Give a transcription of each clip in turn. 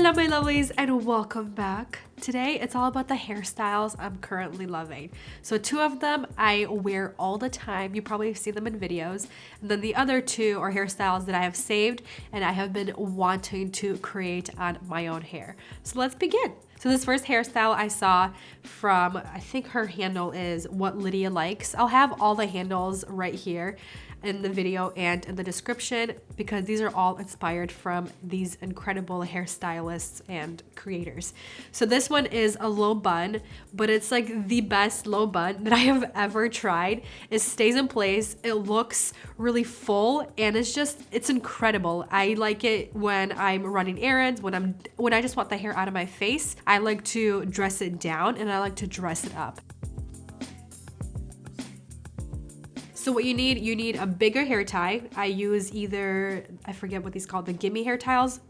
Hello my lovelies and welcome back. Today it's all about the hairstyles I'm currently loving. So two of them I wear all the time. You probably see them in videos. And then the other two are hairstyles that I have saved and I have been wanting to create on my own hair. So let's begin. So this first hairstyle I saw from, I think her handle is What Lydia Likes. I'll have all the handles right here in the video and in the description because these are all inspired from these incredible hairstylists and creators. So this one is a low bun, but it's like the best low bun that I have ever tried. It stays in place, it looks really full, and it's incredible. I like it when I'm running errands, when I just want the hair out of my face. I like to dress it down and I like to dress it up. So what you need a bigger hair tie. I use either, I forget what these called, the gimme hair ties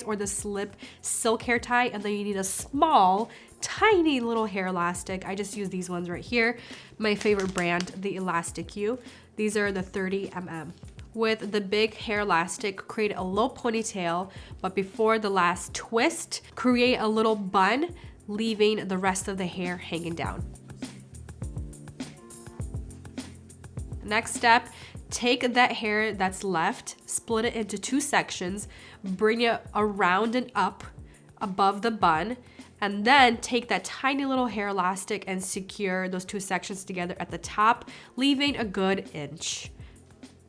or the slip silk hair tie. And then you need a small, tiny little hair elastic. I just use these ones right here. My favorite brand, the Elastic U. These are the 30mm. With the big hair elastic, create a low ponytail, but before the last twist, create a little bun, leaving the rest of the hair hanging down. Next step, take that hair that's left, split it into two sections, bring it around and up above the bun, and then take that tiny little hair elastic and secure those two sections together at the top, leaving a good inch.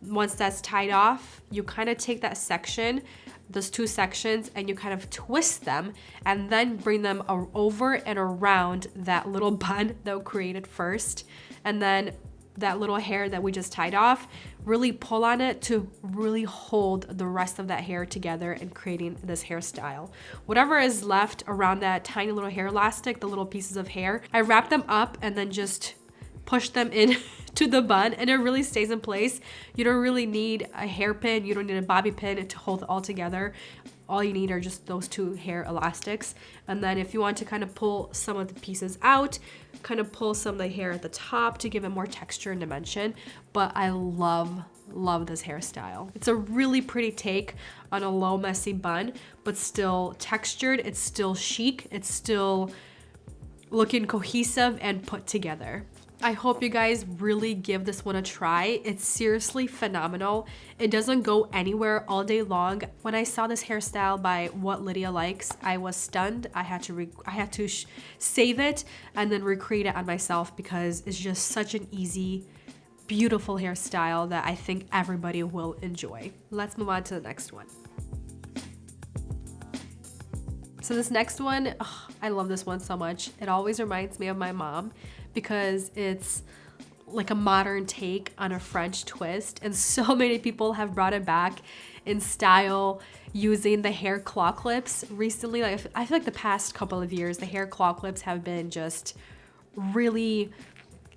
Once that's tied off, you kind of take that section, those two sections, and you kind of twist them and then bring them over and around that little bun that we created first. And then that little hair that we just tied off, really pull on it to really hold the rest of that hair together and creating this hairstyle. Whatever is left around that tiny little hair elastic, the little pieces of hair, I wrap them up and then just push them in to the bun and it really stays in place. You don't really need a hairpin, you don't need a bobby pin to hold it all together. All you need are just those two hair elastics. And then if you want to kind of pull some of the pieces out, kind of pull some of the hair at the top to give it more texture and dimension. But I love this hairstyle. It's a really pretty take on a low messy bun, but still textured, it's still chic, it's still looking cohesive and put together. I hope you guys really give this one a try. It's seriously phenomenal. It doesn't go anywhere all day long. When I saw this hairstyle by What Lydia Likes, I was stunned. I had to save it and then recreate it on myself because it's just such an easy, beautiful hairstyle that I think everybody will enjoy. Let's move on to the next one. So this next one, I love this one so much. It always reminds me of my mom because it's like a modern take on a French twist. And so many people have brought it back in style using the hair claw clips. Recently, I feel like the past couple of years, the hair claw clips have been just really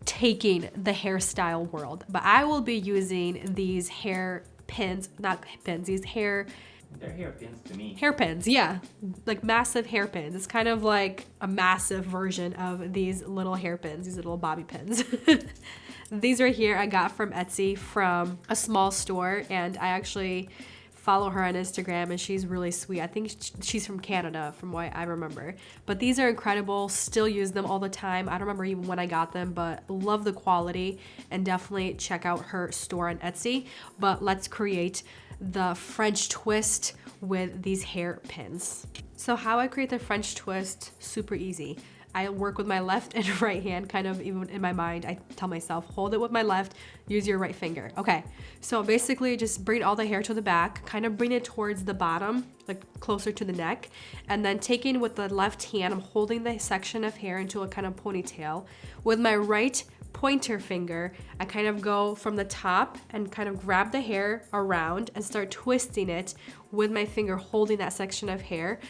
taking the hairstyle world. But I will be using these hair pins, not pins, these they're hairpins to me. Hairpins, yeah. Like massive hairpins. It's kind of like a massive version of these little hairpins, these little bobby pins. These right here I got from Etsy from a small store, and I actually follow her on Instagram and she's really sweet. I think she's from Canada from what I remember. But these are incredible, still use them all the time. I don't remember even when I got them, but love the quality and definitely check out her store on Etsy. But let's create the French twist with these hair pins. So how I create the French twist, super easy. I work with my left and right hand, kind of even in my mind. I tell myself, hold it with my left, use your right finger. Okay, so basically just bring all the hair to the back, kind of bring it towards the bottom, like closer to the neck, and then taking with the left hand, I'm holding the section of hair into a kind of ponytail. With my right pointer finger, I kind of go from the top and kind of grab the hair around and start twisting it with my finger holding that section of hair.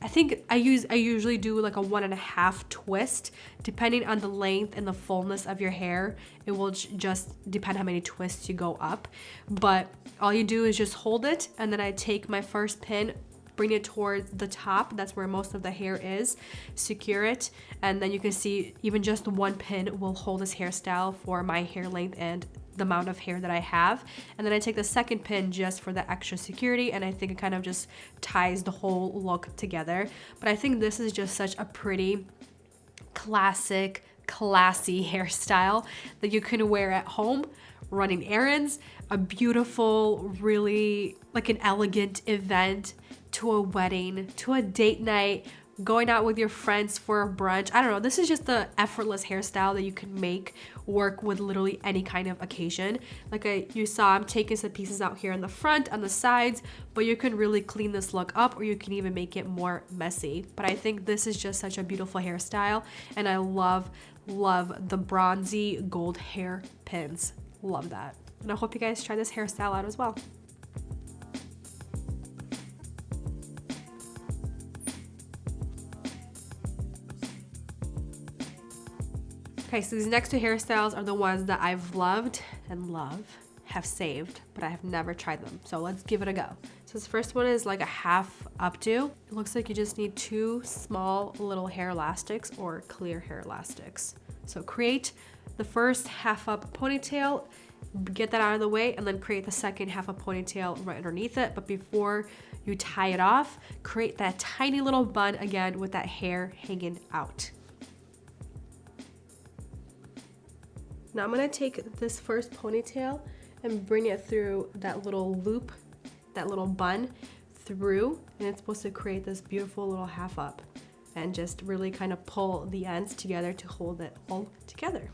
I think I usually do like a 1.5 twist, depending on the length and the fullness of your hair. It will just depend how many twists you go up. But all you do is just hold it, and then I take my first pin bring it towards the top. That's where most of the hair is. Secure it, and then you can see even just one pin will hold this hairstyle for my hair length and the amount of hair that I have. And then I take the second pin just for the extra security, and I think it kind of just ties the whole look together. But I think this is just such a pretty, classic, classy hairstyle that you can wear at home, running errands, a beautiful, really like an elegant event, to a wedding, to a date night, going out with your friends for a brunch. I don't know, this is just the effortless hairstyle that you can make work with literally any kind of occasion. Like you saw, I'm taking some pieces out here in the front, on the sides, but you can really clean this look up, or you can even make it more messy. But I think this is just such a beautiful hairstyle, and I love the bronzy gold hair pins. Love that. And I hope you guys try this hairstyle out as well. Okay, so these next two hairstyles are the ones that I've loved and have saved, but I have never tried them. So let's give it a go. So this first one is like a half updo. It looks like you just need 2 small little hair elastics or clear hair elastics. So create the first half up ponytail, get that out of the way, and then create the second half up ponytail right underneath it. But before you tie it off, create that tiny little bun again with that hair hanging out. Now I'm gonna take this first ponytail and bring it through that little loop, that little bun through, and it's supposed to create this beautiful little half up, and just really kind of pull the ends together to hold it all together.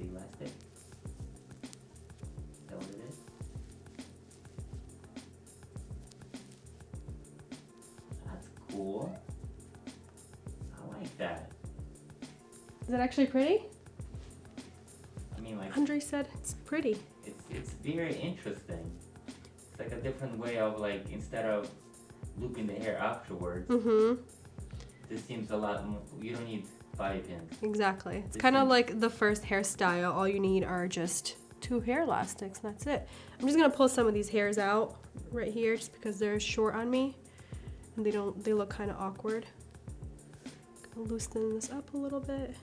Elastic. Is that what it is? That's cool. I like that. Is it actually pretty? I mean, like Andre said it's pretty. It's very interesting. It's like a different way of, like, instead of looping the hair afterwards. This seems a lot more. You don't need body pins. Exactly. It's kind of like the first hairstyle. All you need are just 2 hair elastics, and that's it. I'm just gonna pull some of these hairs out right here just because they're short on me and they look kind of awkward. Gonna loosen this up a little bit.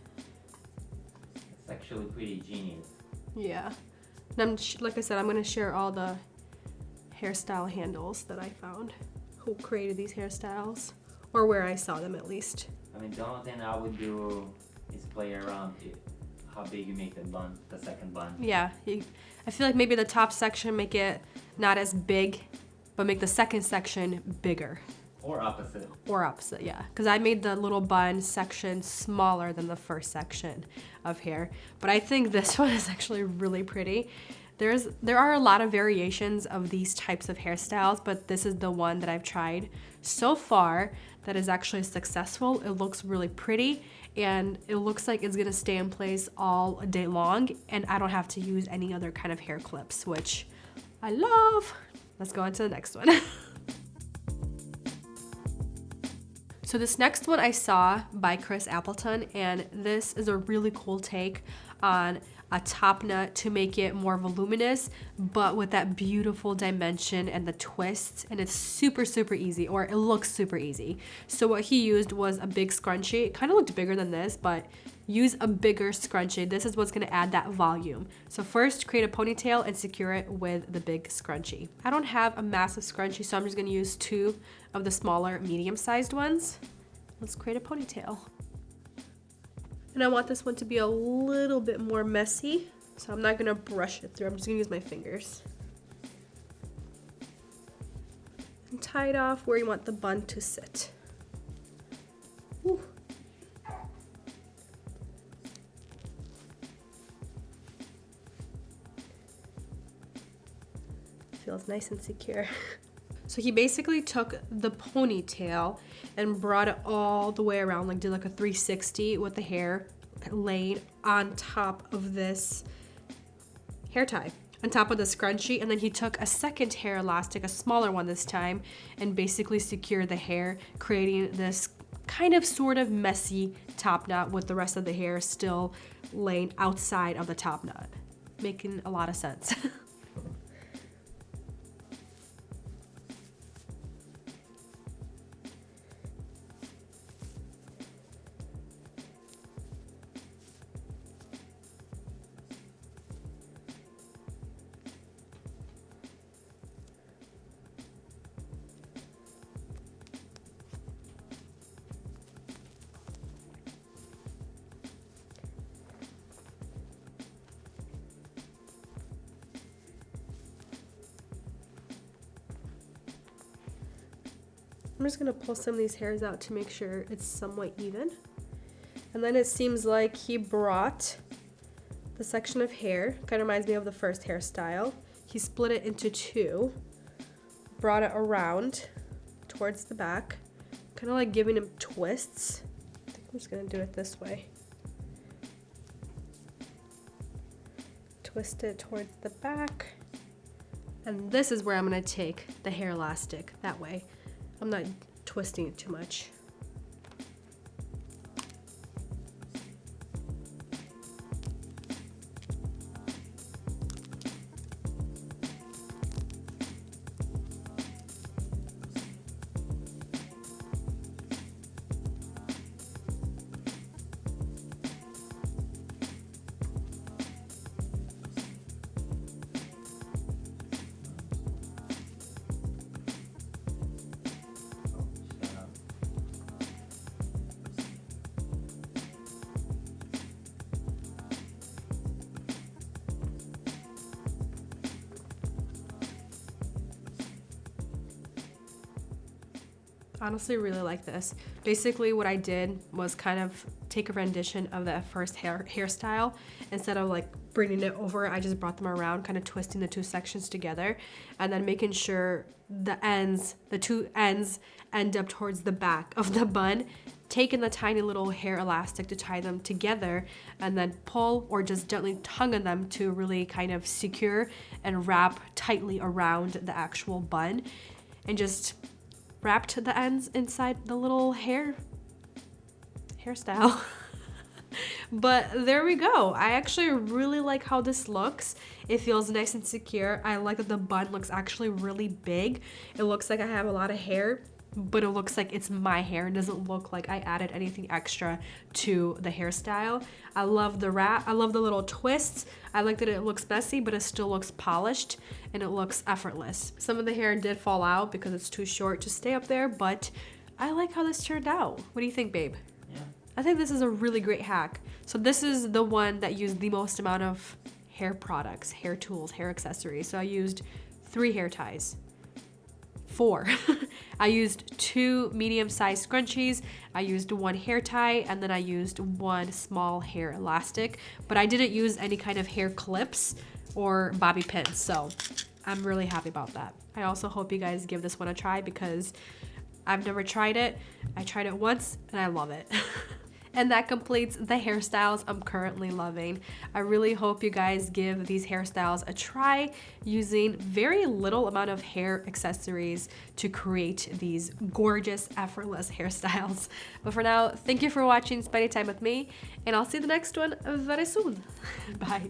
It's actually pretty genius. Yeah. And like I said, I'm gonna share all the hairstyle handles that I found, who created these hairstyles, or where I saw them at least. I mean, the only thing I would do is play around with how big you make the bun, the second bun. Yeah, I feel like maybe the top section make it not as big, but make the second section bigger. Or opposite. Or opposite, yeah. Because I made the little bun section smaller than the first section of hair. But I think this one is actually really pretty. There are a lot of variations of these types of hairstyles, but this is the one that I've tried so far that is actually successful. It looks really pretty, and it looks like it's gonna stay in place all day long, and I don't have to use any other kind of hair clips, which I love. Let's go on to the next one. So this next one I saw by Chris Appleton, and this is a really cool take on a top knot to make it more voluminous, but with that beautiful dimension and the twists, and it's super easy, or it looks super easy. So what he used was a big scrunchie. It kind of looked bigger than this, but use a bigger scrunchie. This is what's gonna add that volume. So first, create a ponytail and secure it with the big scrunchie. I don't have a massive scrunchie, so I'm just gonna use 2 of the smaller medium-sized ones. Let's create a ponytail. And I want this one to be a little bit more messy, so I'm not gonna brush it through. I'm just gonna use my fingers. And tie it off where you want the bun to sit. Ooh. Feels nice and secure. So he basically took the ponytail and brought it all the way around, like did like a 360 with the hair laying on top of this hair tie on top of the scrunchie, and then he took a second hair elastic, a smaller one this time, and basically secured the hair, creating this kind of sort of messy top knot with the rest of the hair still laying outside of the top knot, making a lot of sense. I'm just gonna pull some of these hairs out to make sure it's somewhat even. And then it seems like he brought the section of hair, kind of reminds me of the first hairstyle. He split it into two, brought it around towards the back, kind of like giving him twists. I think I'm just gonna do it this way. Twist it towards the back. And this is where I'm gonna take the hair elastic, that way. I'm not twisting it too much. Honestly, really like this. Basically what I did was kind of take a rendition of that first hairstyle. Instead of like bringing it over, I just brought them around, kind of twisting the two sections together, and then making sure the two ends end up towards the back of the bun, taking the tiny little hair elastic to tie them together, and then pull or just gently tug on them to really kind of secure and wrap tightly around the actual bun, and just wrapped the ends inside the little hairstyle. But there we go. I actually really like how this looks. It feels nice and secure. I like that the bun looks actually really big. It looks like I have a lot of hair, but it looks like it's my hair. It doesn't look like I added anything extra to the hairstyle. I love the wrap. I love the little twists. I like that it looks messy, but it still looks polished and it looks effortless. Some of the hair did fall out because it's too short to stay up there, but I like how this turned out. What do you think, babe? Yeah. I think this is a really great hack. So this is the one that used the most amount of hair products, hair tools, hair accessories. So I used 3 hair ties. 4. I used 2 medium-sized scrunchies, I used 1 hair tie, and then I used 1 small hair elastic, but I didn't use any kind of hair clips or bobby pins, so I'm really happy about that. I also hope you guys give this one a try because I've never tried it. I tried it once and I love it. And that completes the hairstyles I'm currently loving. I really hope you guys give these hairstyles a try using very little amount of hair accessories to create these gorgeous, effortless hairstyles. But for now, thank you for watching Spending Time with me, and I'll see you in the next one very soon. Bye.